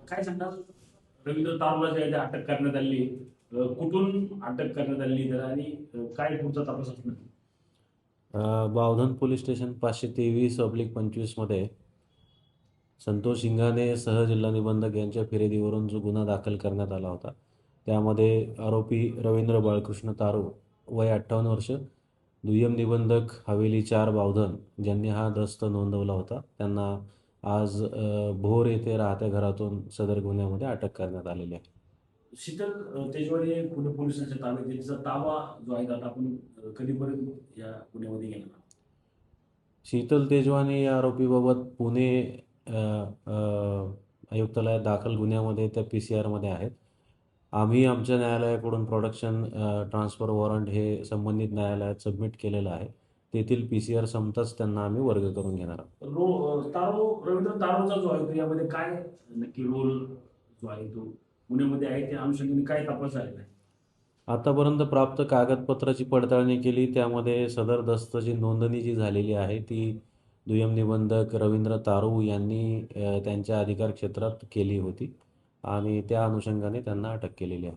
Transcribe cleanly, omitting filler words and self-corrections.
काय सांगणार रवींद्र तारूला जे आहे ते अटक करण्यात आली, कुठून अटक करण्यात आली तर आणि काय पुढचा तपास असणार? बावधन पोलीस स्टेशन 523/25 मध्ये संतोष इंगाने सहजिल्हा निबंधक यांच्या फिर्यादीवरून जो गुन्हा दाखल करण्यात आला होता, त्यामध्ये आरोपी रवींद्र बाळकृष्ण तारू वय 58 वर्ष, दुय्यम निबंधक हवेली 4 बावधन, ज्यांनी हा दस्त नोंदवला होता, त्यांना आज भोर येथे राहत्या घरातून सदर गुन्ह्यामध्ये अटक करण्यात आलेली आहे. शीतल तेजवाडे पुणे पोलिसांच्या ताब्यात आहे. तिचा ताबा जो आहे आता आपण कधीपर्यंत या पुण्यामध्ये घेणार आहोत? शीतल तेजवानी या आरोपीबाबत पुणे अ, अ, आयुक्तालयात दाखल गुन्ह्यामध्ये त्या PCR मध्ये आहेत. आम्ही आमच्या न्यायालयाकडून प्रोडक्शन ट्रान्सफर वॉरंट हे संबंधित न्यायालयात सबमिट केलेलं आहे. तेथील PCR संपताच त्यांना आम्ही वर्ग करून घेणार आहोत. रवींद्र तारोचा जो आहे तो यामध्ये काय नक्की रोल जो आहे तो पुण्यामध्ये आहे, त्या अनुषंगाने काय तपास आहे? आतापर्यंत प्राप्त कागदपत्राची पडताळणी केली, त्यामध्ये सदर दस्तची नोंदणी जी झालेली आहे ती दुय्यम निबंधक रवींद्र तारू यांनी त्यांच्या अधिकार क्षेत्रात केली होती आणि त्या अनुषंगाने त्यांना अटक केलेली आहे.